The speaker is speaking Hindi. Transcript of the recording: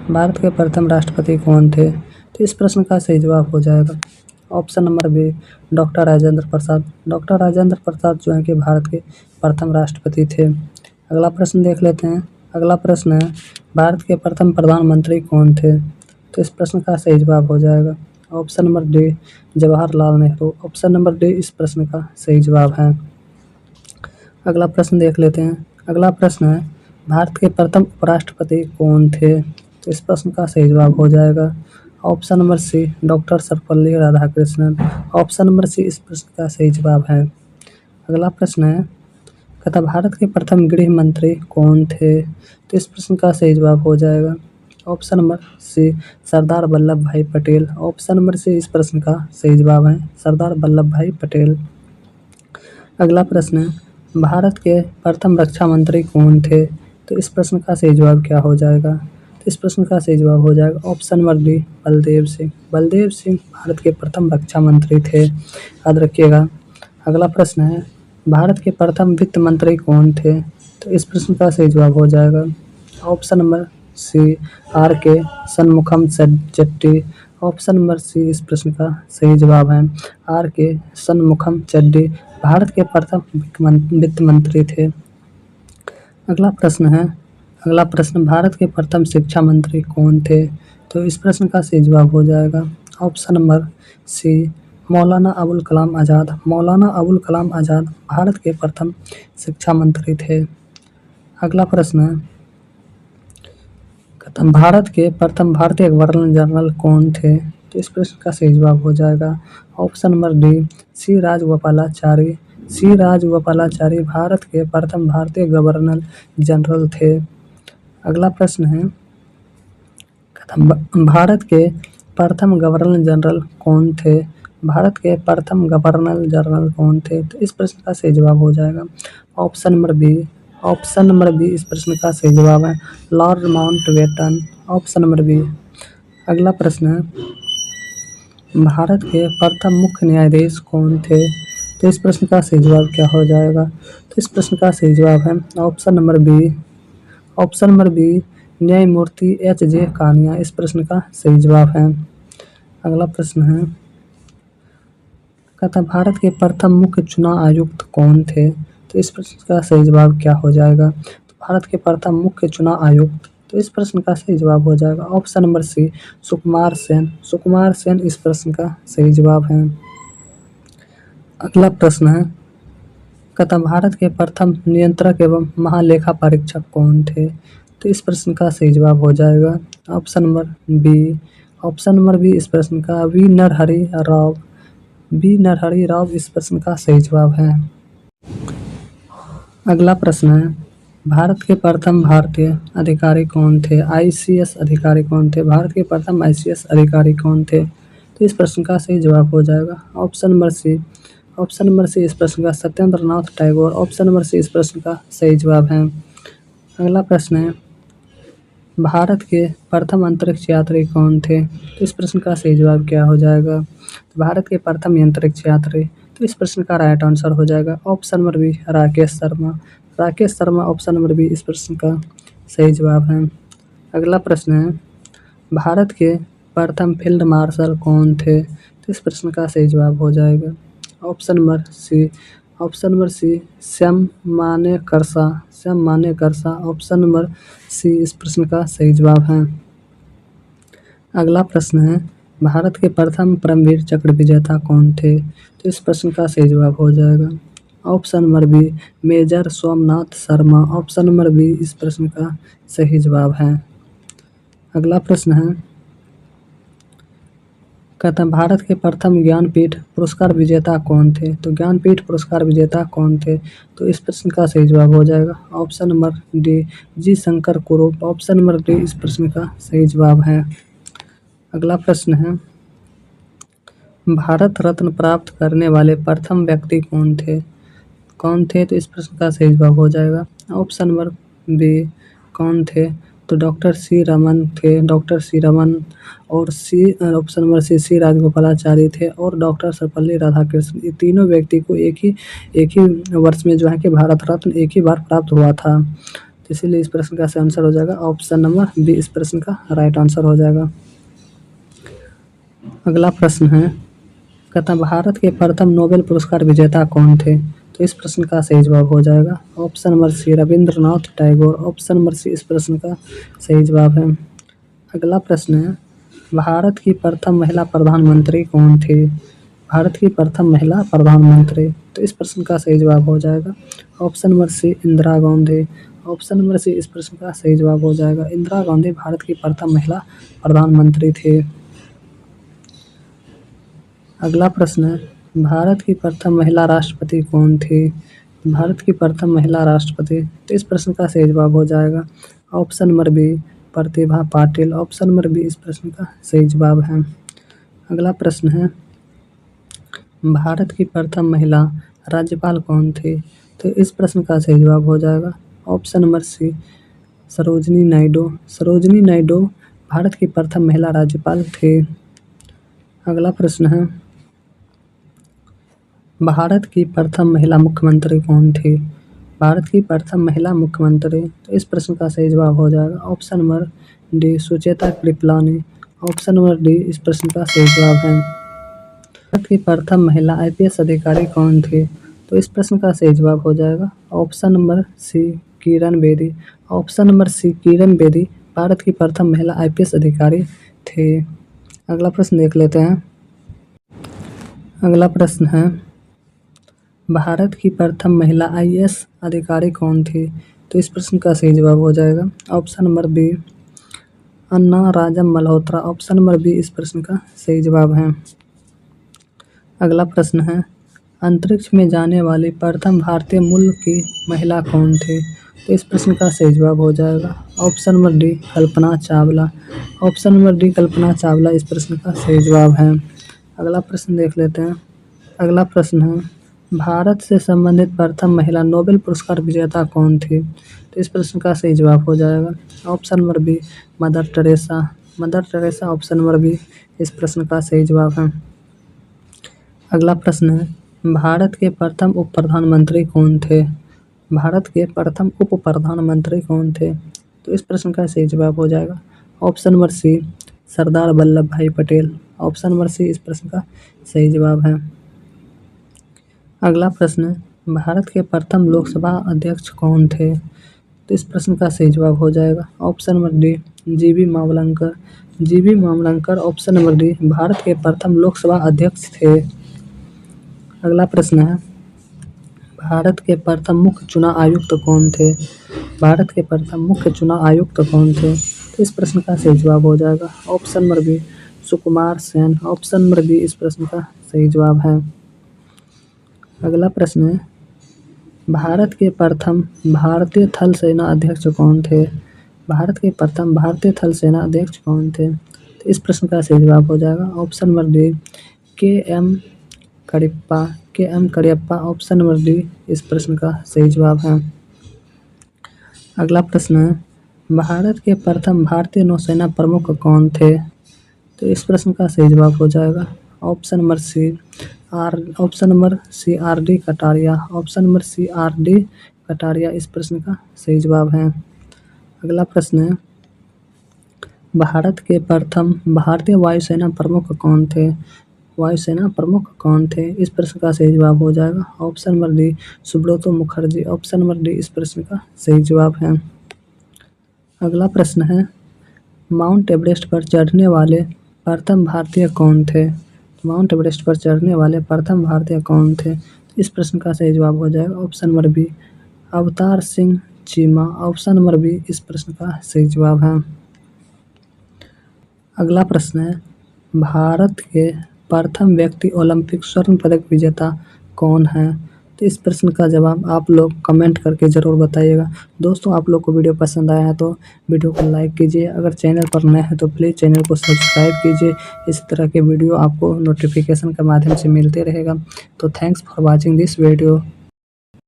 भारत के प्रथम राष्ट्रपति कौन थे? तो इस प्रश्न का सही जवाब हो जाएगा option number B, doctor Rajendra Prasad. Doctor Rajendra Prasad जो है कि भारत के प्रथम राष्ट्रपति थे। अगला प्रश्न देख लेते हैं। अगला प्रश्न है, भारत के प्रथम प्रधानमंत्री कौन थे? तो इस प्रश्न का सही जवाब हो जाएगा option number D, Jawaharlal Nehru. Option number D इस प्रश्न का सही जवाब है। अगला प्रश्न देख लेते हैं। अगला प्रश्न है, भारत के प्रथम उपराष्ट्रपति कौन थे? तो इस प्रश्न का सही जवाब हो जाएगा option number C, doctor Sarvepalli Radhakrishnan. Option number C इस प्रश्न का सही जवाब है। अगला प्रश्न है, कहता भारत के प्रथम गृह मंत्री कौन थे? तो इस प्रश्न का सही जवाब हो जाएगा ऑप्शन नंबर सी, सरदार वल्लभ भाई पटेल। ऑप्शन नंबर सी इस प्रश्न का सही जवाब है, सरदार वल्लभ भाई पटेल। अगला प्रश्न है, भारत के प्रथम रक्षा मंत्री कौन थे? तो इस प्रश्न का सही जवाब क्या हो जाएगा? तो इस प्रश्न का सही जवाब हो जाएगा option number D, Baldev Singh. Baldev Singh Bharat के प्रथम रक्षा मंत्री थे, याद रखिएगा। अगला प्रश्न है, भारत के प्रथम वित्त मंत्री कौन थे? तो इस प्रश्न का सही जवाब हो जाएगा option number C, R K Shanmukham Chetty. Option number C इस प्रश्न का सही जवाब है, आर के शनमुखम चेट्टी भारत के प्रथम वित्त मंत्री थे। अगला प्रश्न है, अगला प्रश्न, भारत के प्रथम शिक्षा मंत्री कौन थे? तो इस प्रश्न का सही जवाब हो जाएगा ऑप्शन नंबर सी, मौलाना अबुल कलाम आज़ाद। मौलाना अबुल कलाम आज़ाद भारत के प्रथम शिक्षा मंत्री थे। अगला प्रश्न है, भारत के प्रथम भारतीय गवर्नर जनरल कौन थे? तो इस प्रश्न का सही जवाब हो जाएगा ऑप्शन नंबर डी, सी राजगोपालाचारी। सी राजगोपालाचारी भारत के प्रथम भारतीय गवर्नर जनरल थे। अगला प्रश्न है, भारत के प्रथम गवर्नर जनरल कौन थे? भारत के प्रथम गवर्नर जनरल कौन थे? तो इस प्रश्न का सही जवाब हो जाएगा option number B. Option number B इस प्रश्न का सही जवाब है, lord Mountbatten. Option number B. अगला प्रश्न है, भारत के प्रथम मुख्य न्यायाधीश कौन थे? तो इस प्रश्न का सही जवाब क्या हो जाएगा? तो इस प्रश्न का सही जवाब है option number B. Option number B, न्यायमूर्ति एच जे कानिया इस प्रश्न का सही जवाब है। अगला प्रश्न है, कहता भारत के प्रथम मुख्य चुनाव आयुक्त कौन थे? तो इस प्रश्न का सही जवाब क्या हो जाएगा? तो भारत के प्रथम मुख्य चुनाव आयुक्त, तो इस प्रश्न का सही जवाब हो जाएगा ऑप्शन नंबर सी, सुकुमार सेन। सुकुमार सेन इस प्रश्न का सही जवाब है। अगला प्रश्न है, कहता भारत के प्रथम नियंत्रक एवं महालेखा परीक्षक कौन थे? तो इस प्रश्न का सही जवाब हो जाएगा option number B. Option number B इस प्रश्न का वी नरहरि राव। बी नरहरि राव इस प्रश्न का सही जवाब है। अगला प्रश्न है, भारत के प्रथम भारतीय अधिकारी कौन थे? आईसीएस अधिकारी कौन थे? भारत के प्रथम आईसीएस अधिकारी कौन थे? तो इस प्रश्न का सही जवाब हो जाएगा option number C. Option number C इस प्रश्न का Satyendra Nath Tagore. Option number C इस प्रश्न का सही जवाब है। अगला प्रश्न है, भारत के प्रथम अंतरिक्ष यात्री कौन थे? तो इस प्रश्न का सही जवाब क्या हो जाएगा? तो भारत के प्रथम अंतरिक्ष यात्री, तो इस प्रश्न का राइट आंसर हो जाएगा option number B, Rakesh Sharma. Rakesh Sharma option number B इस प्रश्न का सही जवाब है। अगला प्रश्न है, भारत के प्रथम फील्ड मार्शल कौन थे? तो इस प्रश्न का सही जवाब हो जाएगा option number C. Option number C, Shyam Manekshaw. Shyam Manekshaw option number C इस प्रश्न का सही जवाब है। अगला प्रश्न है, भारत के प्रथम परमवीर चक्र विजेता कौन थे? तो इस प्रश्न का सही जवाब हो जाएगा option number B, major Somnath Sharma. Option number B इस प्रश्न का सही जवाब है। अगला प्रश्न है, कहता भारत के प्रथम ज्ञानपीठ पुरस्कार विजेता कौन थे? तो ज्ञानपीठ पुरस्कार विजेता कौन थे? तो इस प्रश्न का सही जवाब हो जाएगा ऑप्शन नंबर डी, जी शंकर कुरूप। ऑप्शन नंबर डी इस प्रश्न का सही जवाब है। अगला प्रश्न है, भारत रत्न प्राप्त करने वाले प्रथम व्यक्ति कौन थे? कौन थे? तो इस प्रश्न का सही जवाब हो जाएगा ऑप्शन नंबर बी, कौन थे? तो डॉक्टर सी रमन थे। डॉक्टर सी रमन और C option number C Rajagopalachari थे और डॉक्टर सर्वपल्ली राधाकृष्णन। ये तीनों व्यक्ति को एक ही वर्ष में जो है कि भारत रत्न एक ही बार प्राप्त हुआ था। तो इसीलिए इस प्रश्न का सही आंसर हो जाएगा ऑप्शन नंबर बी, इस प्रश्न का राइट आंसर हो जाएगा। अगला प्रश्न है, कहता भारत के प्रथम नोबेल पुरस्कार विजेता कौन थे? तो इस प्रश्न का सही जवाब हो जाएगा option number C, Rabindranath Tagore. Option number C इस प्रश्न का सही जवाब है। अगला प्रश्न है, भारत की प्रथम महिला प्रधानमंत्री कौन थी? भारत की प्रथम महिला प्रधानमंत्री, तो इस प्रश्न का सही जवाब हो जाएगा option number C, Indira Gandhi. Option number C इस प्रश्न का सही जवाब हो जाएगा। इंदिरा गांधी भारत की प्रथम महिला प्रधानमंत्री थी। अगला प्रश्न है, भारत की प्रथम महिला राष्ट्रपति कौन थी? भारत की प्रथम महिला राष्ट्रपति, तो इस प्रश्न का सही जवाब हो जाएगा option number B, Pratibha Patil. Option number B इस प्रश्न का सही जवाब है। अगला प्रश्न है, भारत की प्रथम महिला राज्यपाल कौन थी? तो इस प्रश्न का सही जवाब हो जाएगा option number C, Sarojini Naidu. Sarojini Naidu Bharat की प्रथम महिला राज्यपाल थी। अगला प्रश्न है, भारत की प्रथम महिला मुख्यमंत्री कौन थी? भारत की प्रथम महिला मुख्यमंत्री, तो इस प्रश्न का सही जवाब हो जाएगा option number D, Sucheta Kripalani. Option number D इस प्रश्न का सही जवाब है। भारत की प्रथम महिला आईपीएस अधिकारी कौन थी? तो इस प्रश्न का सही जवाब हो जाएगा ऑप्शन नंबर सी, किरण बेदी। ऑप्शन नंबर सी, किरण बेदी भारत की प्रथम महिला आईपीएस अधिकारी थे। अगला प्रश्न देख लेते हैं। अगला प्रश्न है, भारत की प्रथम महिला आईएएस अधिकारी कौन थी? तो इस प्रश्न का सही जवाब हो जाएगा option number B, Anna Rajam Malhotra. Option number B इस प्रश्न का सही जवाब है। अगला प्रश्न है, अंतरिक्ष में जाने वाली प्रथम भारतीय मूल की महिला कौन थी? तो इस प्रश्न का सही जवाब हो जाएगा option number D, Kalpana Chawla. Option number D Kalpana Chawla इस प्रश्न का सही जवाब है। अगला प्रश्न देख लेते हैं। अगला प्रश्न है, भारत से संबंधित प्रथम महिला नोबेल पुरस्कार विजेता कौन थी? तो इस प्रश्न का सही जवाब हो जाएगा option number B, Mother Teresa. Mother Teresa option number B इस प्रश्न का सही जवाब है। अगला प्रश्न है, भारत के प्रथम उप प्रधानमंत्री कौन थे? भारत के प्रथम उप प्रधानमंत्री कौन थे? तो इस प्रश्न का सही जवाब हो जाएगा ऑप्शन नंबर सी, सरदार वल्लभ भाई पटेल। ऑप्शन नंबर सी इस प्रश्न का सही जवाब है। अगला प्रश्न है, भारत के प्रथम लोकसभा अध्यक्ष कौन थे? तो इस प्रश्न का सही जवाब हो जाएगा option number D, GB Mavalankar. GB Mavalankar option number D Bharat के प्रथम लोकसभा अध्यक्ष थे। अगला प्रश्न है, भारत के प्रथम मुख्य चुनाव आयुक्त कौन थे? भारत के प्रथम मुख्य चुनाव आयुक्त कौन थे? तो इस प्रश्न का सही जवाब हो जाएगा option number B, Sukumar Sen. Option number B इस प्रश्न का सही जवाब है। अगला प्रश्न है, भारत के प्रथम भारतीय थल सेना अध्यक्ष कौन थे? भारत के प्रथम भारतीय थल सेना अध्यक्ष कौन थे? तो इस प्रश्न का सही जवाब हो जाएगा option number D, K M Cariappa. K M Cariappa option number D इस प्रश्न का सही जवाब है। अगला प्रश्न है, भारत के प्रथम भारतीय नौसेना प्रमुख कौन थे? तो इस प्रश्न का सही जवाब हो जाएगा option number C, option number C R D Kataria. Option number C R D Kataria इस प्रश्न का सही जवाब है। अगला प्रश्न है, भारत के प्रथम भारतीय वायुसेना प्रमुख कौन थे? वायुसेना प्रमुख कौन थे? इस प्रश्न का सही जवाब हो जाएगा option number D, Subroto Mukherjee. Option number D इस प्रश्न का सही जवाब है। अगला प्रश्न है, माउंट एवरेस्ट पर चढ़ने वाले प्रथम भारतीय कौन थे? माउंट एवरेस्ट पर चढ़ने वाले प्रथम भारतीय कौन थे? इस प्रश्न का सही जवाब हो जाएगा option number B, Avtar Singh Cheema. Option number B इस प्रश्न का सही जवाब है। अगला प्रश्न है, भारत के प्रथम व्यक्ति ओलंपिक स्वर्ण पदक विजेता कौन है? तो इस प्रश्न का जवाब आप लोग कमेंट करके ज़रूर बताइएगा। दोस्तों, आप लोग को वीडियो पसंद आया है तो वीडियो को लाइक कीजिए। अगर चैनल पर नए हैं तो प्लीज़ चैनल को सब्सक्राइब कीजिए। इस तरह के वीडियो आपको नोटिफिकेशन के माध्यम से मिलते रहेगा। तो thanks for watching this video.